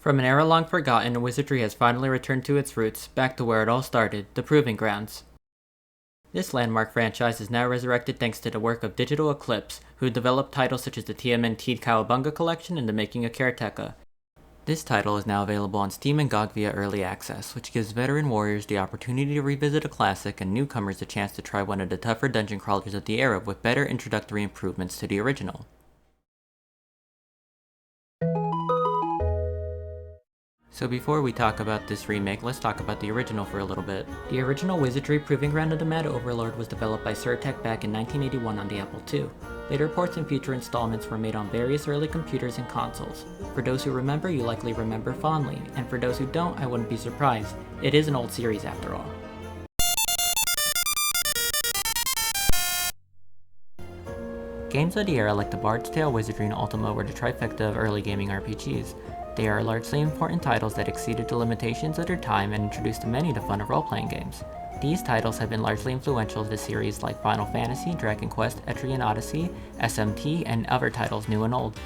From an era long forgotten, Wizardry has finally returned to its roots, back to where it all started, the Proving Grounds. This landmark franchise is now resurrected thanks to the work of Digital Eclipse, who developed titles such as the TMNT Cowabunga Collection and The Making of Karateka. This title is now available on Steam and GOG via Early Access, which gives veteran warriors the opportunity to revisit a classic and newcomers a chance to try one of the tougher dungeon crawlers of the era with better introductory improvements to the original. So before we talk about this remake, let's talk about the original for a little bit. The original Wizardry Proving Ground of the Mad Overlord was developed by Surtech back in 1981 on the Apple II. Later ports and future installments were made on various early computers and consoles. For those who remember, you likely remember fondly, and for those who don't, I wouldn't be surprised. It is an old series after all. Games of the era like the Bard's Tale, Wizardry, and Ultima were the trifecta of early gaming RPGs. They are largely important titles that exceeded the limitations of their time and introduced many to fun of role-playing games. These titles have been largely influential to series like Final Fantasy, Dragon Quest, Etrian Odyssey, SMT, and other titles new and old.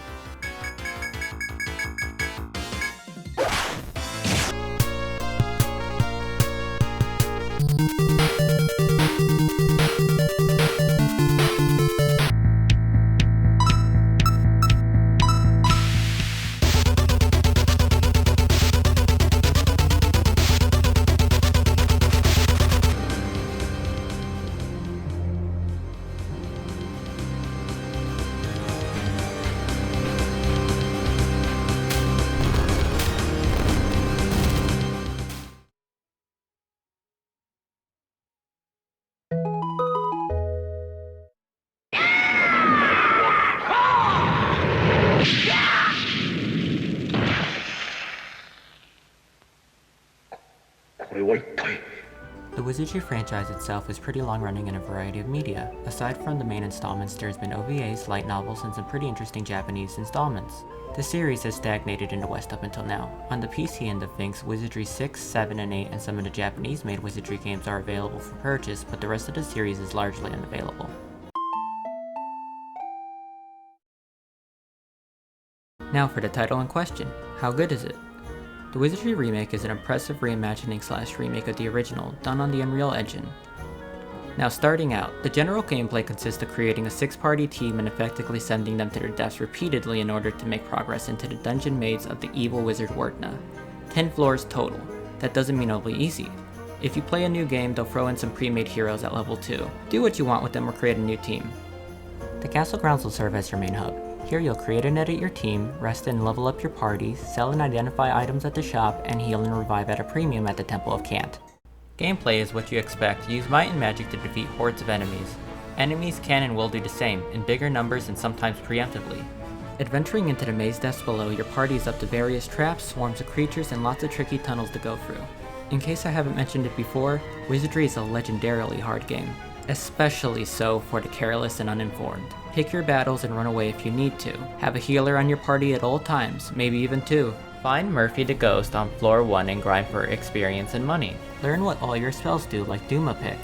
The Wizardry franchise itself is pretty long-running in a variety of media. Aside from the main installments, there's been OVAs, light novels, and some pretty interesting Japanese installments. The series has stagnated in the West up until now. On the PC end of things, Wizardry 6, 7, and 8 and some of the Japanese-made Wizardry games are available for purchase, but the rest of the series is largely unavailable. Now for the title in question. How good is it? The Wizardry Remake is an impressive reimagining/remake of the original, done on the Unreal Engine. Now starting out, the general gameplay consists of creating a 6-party team and effectively sending them to their deaths repeatedly in order to make progress into the dungeon maze of the evil wizard Wardna. 10 floors total. That doesn't mean it'll be easy. If you play a new game, they'll throw in some pre-made heroes at level 2. Do what you want with them or create a new team. The castle grounds will serve as your main hub. Here you'll create and edit your team, rest and level up your party, sell and identify items at the shop, and heal and revive at a premium at the Temple of Cant. Gameplay is what you expect. Use might and magic to defeat hordes of enemies. Enemies can and will do the same, in bigger numbers and sometimes preemptively. Adventuring into the maze depths below, your party is up to various traps, swarms of creatures, and lots of tricky tunnels to go through. In case I haven't mentioned it before, Wizardry is a legendarily hard game. Especially so for the careless and uninformed. Pick your battles and run away if you need to. Have a healer on your party at all times, maybe even 2. Find Murphy the Ghost on floor 1 and grind for experience and money. Learn what all your spells do, like Duma Pick.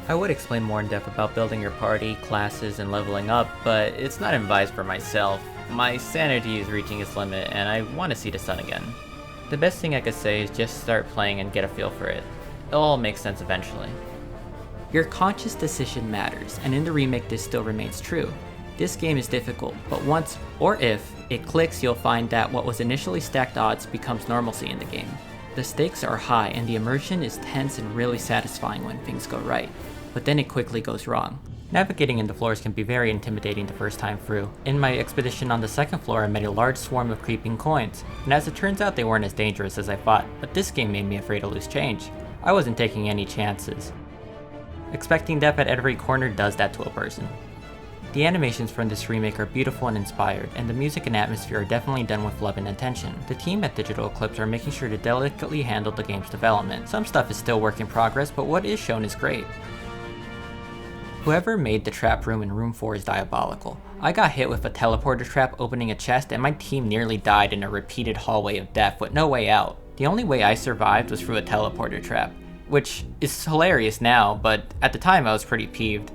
I would explain more in depth about building your party, classes, and leveling up, but it's not advised for myself. My sanity is reaching its limit and I want to see the sun again. The best thing I could say is just start playing and get a feel for it. It'll all make sense eventually. Your conscious decision matters, and in the remake this still remains true. This game is difficult, but once, or if, it clicks, you'll find that what was initially stacked odds becomes normalcy in the game. The stakes are high, and the immersion is tense and really satisfying when things go right, but then it quickly goes wrong. Navigating in the floors can be very intimidating the first time through. In my expedition on the second floor I met a large swarm of creeping coins, and as it turns out they weren't as dangerous as I thought, but this game made me afraid to lose change. I wasn't taking any chances. Expecting death at every corner does that to a person. The animations from this remake are beautiful and inspired, and the music and atmosphere are definitely done with love and intention. The team at Digital Eclipse are making sure to delicately handle the game's development. Some stuff is still work in progress, but what is shown is great. Whoever made the trap room in room 4 is diabolical. I got hit with a teleporter trap opening a chest and my team nearly died in a repeated hallway of death with no way out. The only way I survived was through a teleporter trap, which is hilarious now, but at the time I was pretty peeved.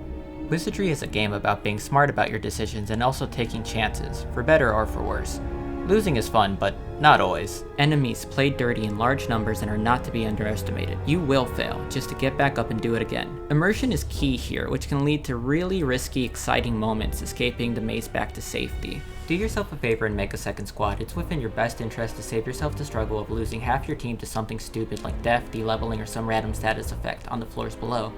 Wizardry is a game about being smart about your decisions and also taking chances, for better or for worse. Losing is fun, but not always. Enemies play dirty in large numbers and are not to be underestimated. You will fail, just to get back up and do it again. Immersion is key here, which can lead to really risky, exciting moments escaping the maze back to safety. Do yourself a favor and make a second squad. It's within your best interest to save yourself the struggle of losing half your team to something stupid like death, de-leveling, or some random status effect on the floors below.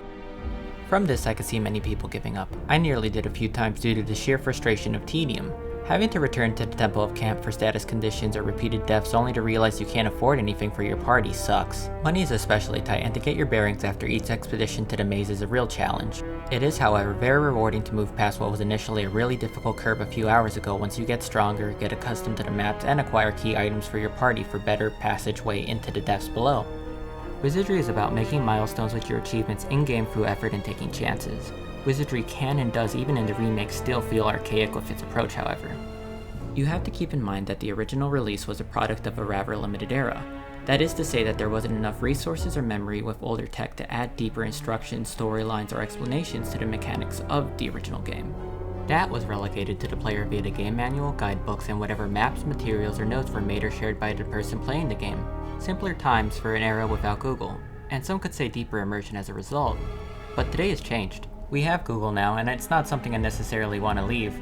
From this, I could see many people giving up. I nearly did a few times due to the sheer frustration of tedium. Having to return to the Temple of Camp for status conditions or repeated deaths only to realize you can't afford anything for your party sucks. Money is especially tight, and to get your bearings after each expedition to the maze is a real challenge. It is, however, very rewarding to move past what was initially a really difficult curve a few hours ago once you get stronger, get accustomed to the maps, and acquire key items for your party for better passageway into the depths below. Wizardry is about making milestones with your achievements in-game through effort and taking chances. Wizardry can and does, even in the remake, still feel archaic with its approach, however. You have to keep in mind that the original release was a product of a rather limited era. That is to say that there wasn't enough resources or memory with older tech to add deeper instructions, storylines, or explanations to the mechanics of the original game. That was relegated to the player via the game manual, guidebooks, and whatever maps, materials, or notes were made or shared by the person playing the game. Simpler times for an era without Google, and some could say deeper immersion as a result. But today has changed. We have Google now, and it's not something I necessarily want to leave.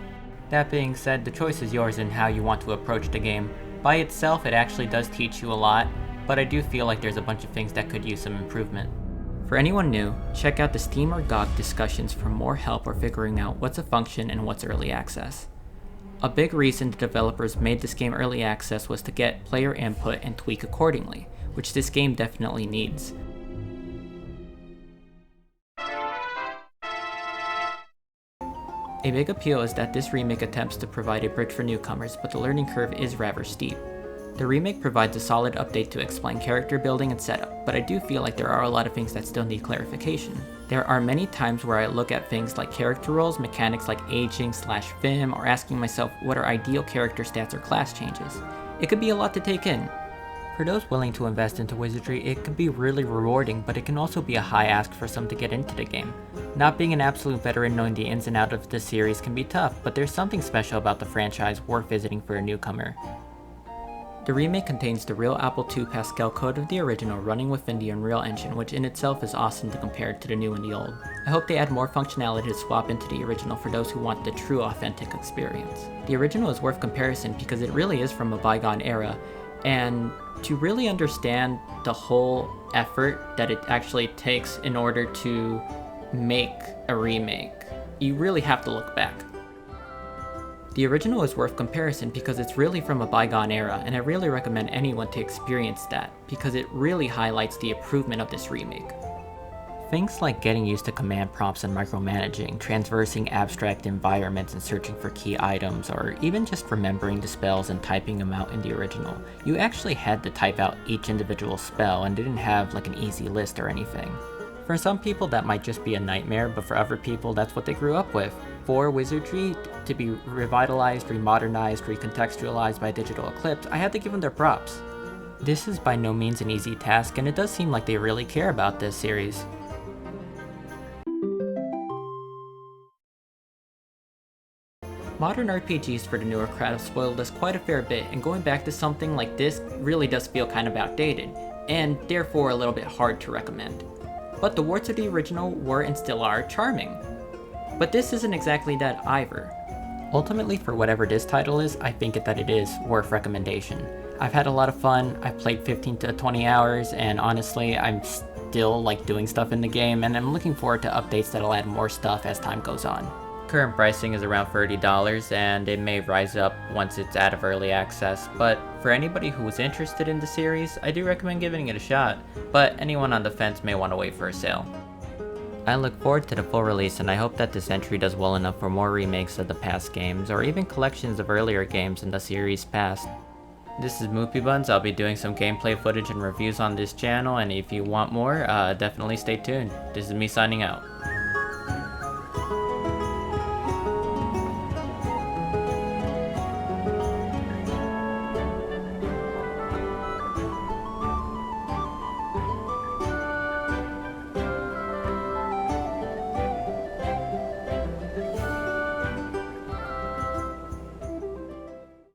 That being said, the choice is yours in how you want to approach the game. By itself, it actually does teach you a lot, but I do feel like there's a bunch of things that could use some improvement. For anyone new, check out the Steam or GOG discussions for more help or figuring out what's a function and what's early access. A big reason the developers made this game early access was to get player input and tweak accordingly, which this game definitely needs. A big appeal is that this remake attempts to provide a bridge for newcomers, but the learning curve is rather steep. The remake provides a solid update to explain character building and setup, but I do feel like there are a lot of things that still need clarification. There are many times where I look at things like character roles, mechanics like aging / Vim, or asking myself what are ideal character stats or class changes. It could be a lot to take in. For those willing to invest into Wizardry, it can be really rewarding, but it can also be a high ask for some to get into the game. Not being an absolute veteran knowing the ins and outs of the series can be tough, but there's something special about the franchise worth visiting for a newcomer. The remake contains the real Apple II Pascal code of the original running within the Unreal Engine, which in itself is awesome to compare to the new and the old. I hope they add more functionality to swap into the original for those who want the true authentic experience. The original is worth comparison because it really is from a bygone era, and to really understand the whole effort that it actually takes in order to make a remake, you really have to look back. The original is worth comparison because it's really from a bygone era, and I really recommend anyone to experience that because it really highlights the improvement of this remake. Things like getting used to command prompts and micromanaging, traversing abstract environments and searching for key items, or even just remembering the spells and typing them out in the original. You actually had to type out each individual spell and didn't have like an easy list or anything. For some people that might just be a nightmare, but for other people that's what they grew up with. For Wizardry to be revitalized, remodernized, recontextualized by Digital Eclipse, I had to give them their props. This is by no means an easy task, and it does seem like they really care about this series. Modern RPGs for the newer crowd have spoiled us quite a fair bit, and going back to something like this really does feel kind of outdated, and therefore a little bit hard to recommend. But the warts of the original were and still are charming. But this isn't exactly that either. Ultimately, for whatever this title is, I think that it is worth recommendation. I've had a lot of fun, I've played 15 to 20 hours, and honestly, I'm still doing stuff in the game, and I'm looking forward to updates that'll add more stuff as time goes on. Current pricing is around $30, and it may rise up once it's out of early access, but for anybody who is interested in the series, I do recommend giving it a shot, but anyone on the fence may want to wait for a sale. I look forward to the full release, and I hope that this entry does well enough for more remakes of the past games, or even collections of earlier games in the series past. This is Moopybuns. I'll be doing some gameplay footage and reviews on this channel, and if you want more, definitely stay tuned. This is me signing out.